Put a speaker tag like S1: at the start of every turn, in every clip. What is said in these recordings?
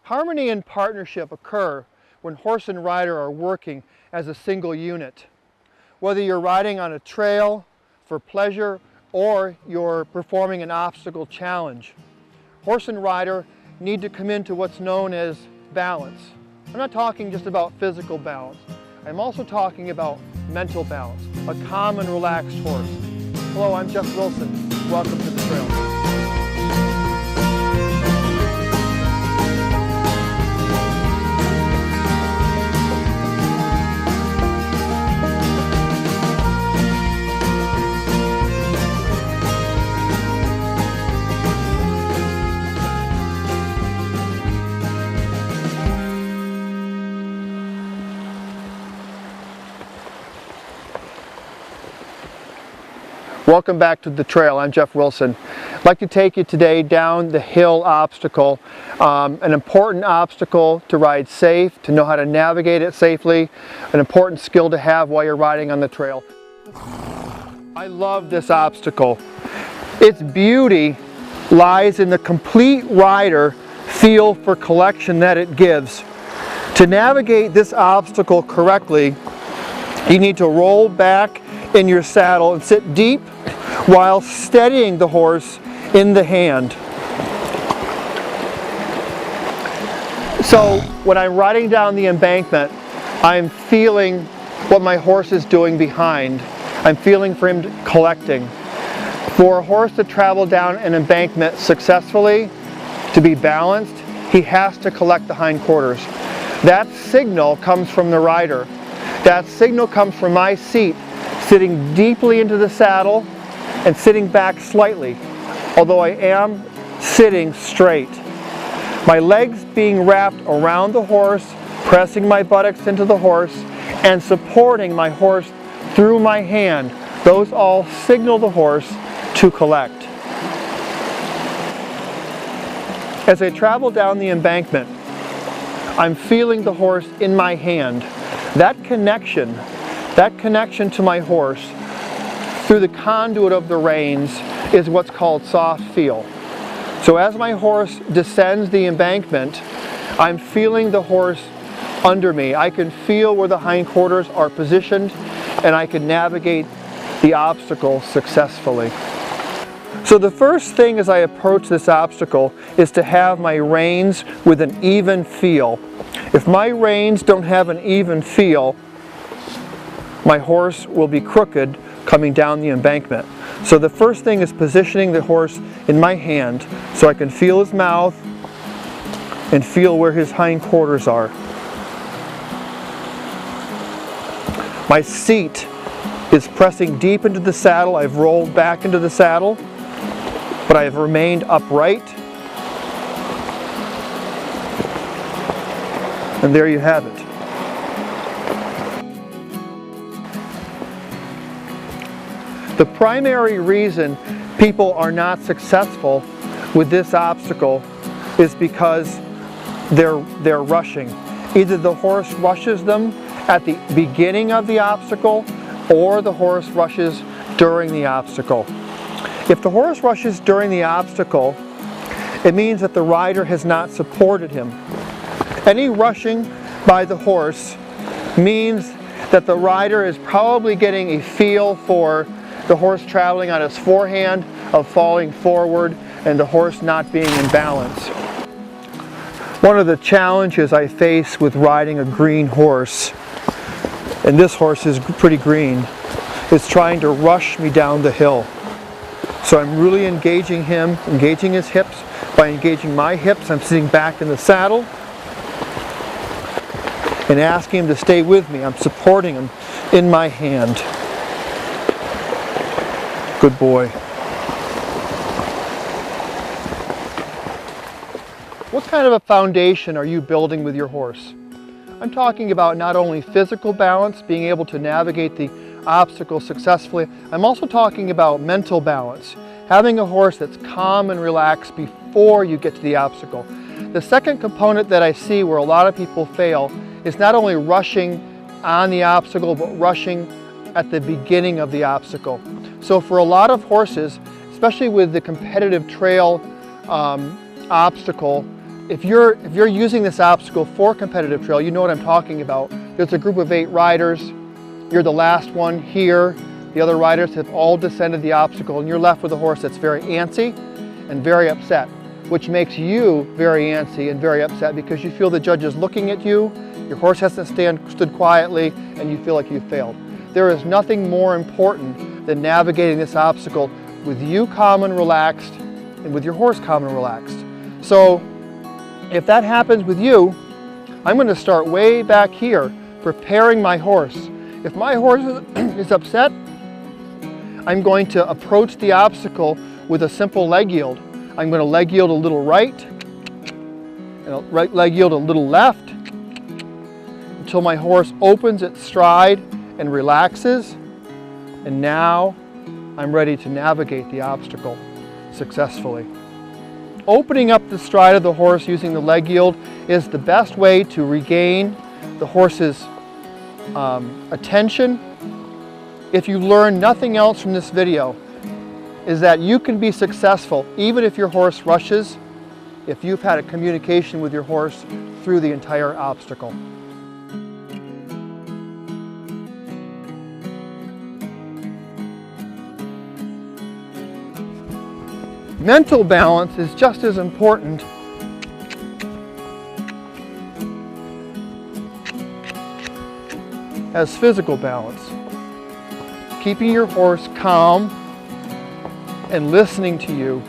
S1: Harmony and partnership occur when horse and rider are working as a single unit. Whether you're riding on a trail for pleasure or you're performing an obstacle challenge, horse and rider need to come into what's known as balance. I'm not talking just about physical balance. I'm also talking about mental balance, a calm and relaxed horse. Hello, I'm Jeff Wilson. Welcome to the trail. Welcome back to the trail. I'm Jeff Wilson. I'd like to take you today down the hill obstacle, an important obstacle to ride safe, to know how to navigate it safely, an important skill to have while you're riding on the trail. I love this obstacle. Its beauty lies in the complete rider feel for collection that it gives. To navigate this obstacle correctly, you need to roll back in your saddle and sit deep while steadying the horse in the hand. So when I'm riding down the embankment, I'm feeling what my horse is doing behind. I'm feeling for him collecting. For a horse to travel down an embankment successfully, to be balanced, he has to collect the hindquarters. That signal comes from the rider. That signal comes from my seat, sitting deeply into the saddle and sitting back slightly, although I am sitting straight. My legs being wrapped around the horse, pressing my buttocks into the horse, and supporting my horse through my hand. Those all signal the horse to collect. As I travel down the embankment, I'm feeling the horse in my hand. That connection to my horse through the conduit of the reins is what's called soft feel. So as my horse descends the embankment, I'm feeling the horse under me. I can feel where the hindquarters are positioned, and I can navigate the obstacle successfully. So the first thing as I approach this obstacle is to have my reins with an even feel. If my reins don't have an even feel, my horse will be crooked coming down the embankment. So the first thing is positioning the horse in my hand so I can feel his mouth and feel where his hindquarters are. My seat is pressing deep into the saddle. I've rolled back into the saddle, but I have remained upright. And there you have it. The primary reason people are not successful with this obstacle is because they're rushing. Either the horse rushes them at the beginning of the obstacle, or the horse rushes during the obstacle. If the horse rushes during the obstacle, it means that the rider has not supported him. Any rushing by the horse means that the rider is probably getting a feel for the horse traveling on his forehand, of falling forward, and the horse not being in balance. One of the challenges I face with riding a green horse, and this horse is pretty green, is trying to rush me down the hill. So I'm really engaging him, engaging his hips. By engaging my hips, I'm sitting back in the saddle and asking him to stay with me. I'm supporting him in my hand. Good boy. What kind of a foundation are you building with your horse? I'm talking about not only physical balance, being able to navigate the obstacle successfully. I'm also talking about mental balance, having a horse that's calm and relaxed before you get to the obstacle. The second component that I see where a lot of people fail is not only rushing on the obstacle, but rushing at the beginning of the obstacle. So for a lot of horses, especially with the competitive trail obstacle, If you're using this obstacle for competitive trail, you know what I'm talking about. There's a group of 8 riders. You're the last one here. The other riders have all descended the obstacle, and you're left with a horse that's very antsy and very upset, which makes you very antsy and very upset because you feel the judge is looking at you, your horse hasn't stood quietly, and you feel like you failed. There is nothing more important than navigating this obstacle with you calm and relaxed and with your horse calm and relaxed. So if that happens with you, I'm going to start way back here preparing my horse. If my horse is upset, I'm going to approach the obstacle with a simple leg yield. I'm going to leg yield a little right, and a right leg yield a little left, until my horse opens its stride and relaxes. And now I'm ready to navigate the obstacle successfully. Opening up the stride of the horse using the leg yield is the best way to regain the horse's attention. If you learn nothing else from this video, is that you can be successful even if your horse rushes, if you've had a communication with your horse through the entire obstacle. Mental balance is just as important as physical balance. Keeping your horse calm and listening to you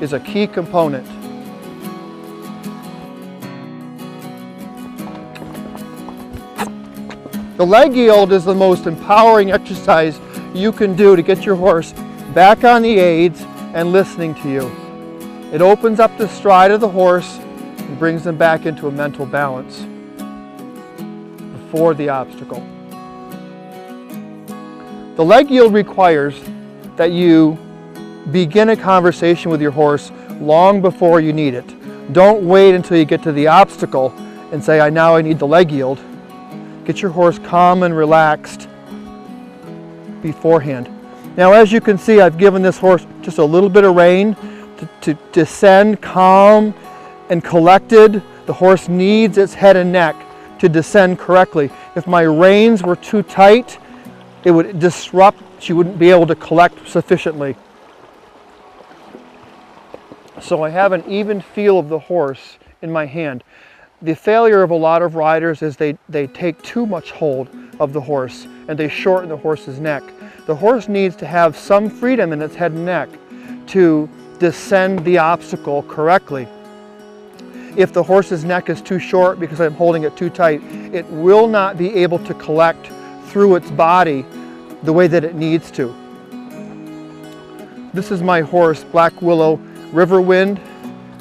S1: is a key component. The leg yield is the most empowering exercise you can do to get your horse back on the aids and listening to you. It opens up the stride of the horse and brings them back into a mental balance before the obstacle. The leg yield requires that you begin a conversation with your horse long before you need it. Don't wait until you get to the obstacle and say, now I need the leg yield. Get your horse calm and relaxed beforehand. Now, as you can see, I've given this horse just a little bit of rein to descend calm and collected. The horse needs its head and neck to descend correctly. If my reins were too tight, it would disrupt. She wouldn't be able to collect sufficiently. So I have an even feel of the horse in my hand. The failure of a lot of riders is they take too much hold of the horse and they shorten the horse's neck. The horse needs to have some freedom in its head and neck to descend the obstacle correctly. If the horse's neck is too short because I'm holding it too tight, it will not be able to collect through its body the way that it needs to. This is my horse, Black Willow Riverwind,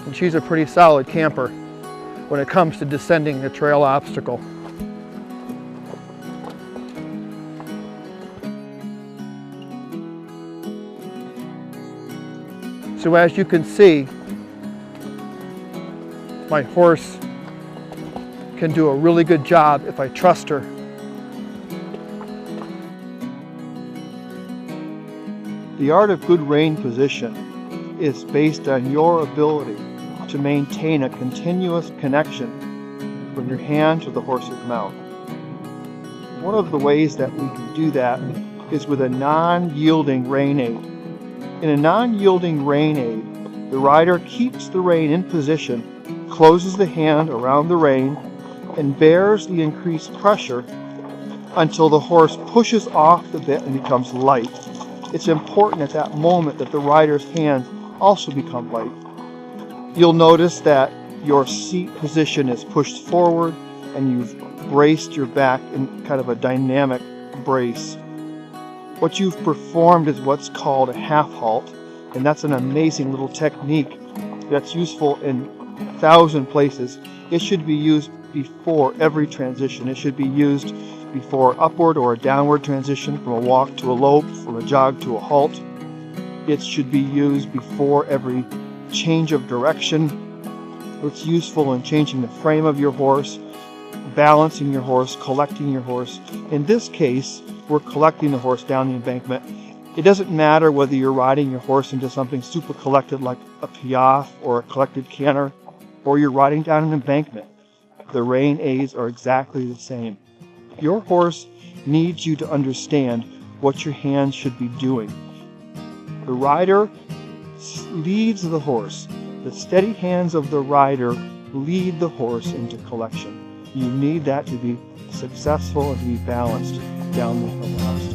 S1: and she's a pretty solid camper when it comes to descending the trail obstacle. So as you can see, my horse can do a really good job if I trust her. The art of good rein position is based on your ability to maintain a continuous connection from your hand to the horse's mouth. One of the ways that we can do that is with a non-yielding rein aid. In a non-yielding rein aid, the rider keeps the rein in position, closes the hand around the rein, and bears the increased pressure until the horse pushes off the bit and becomes light. It's important at that moment that the rider's hands also become light. You'll notice that your seat position is pushed forward and you've braced your back in kind of a dynamic brace. What you've performed is what's called a half halt, and that's an amazing little technique that's useful in 1,000 places. It should be used before every transition. It should be used before upward or a downward transition, from a walk to a lope, from a jog to a halt. It should be used before every change of direction. It's useful in changing the frame of your horse, balancing your horse, collecting your horse. In this case, we're collecting the horse down the embankment. It doesn't matter whether you're riding your horse into something super collected like a piaffe or a collected canter. or you're riding down an embankment. The rein aids are exactly the same. Your horse needs you to understand what your hands should be doing. The rider leads the horse. The steady hands of the rider lead the horse into collection. You need that to be successful and to be balanced down the last.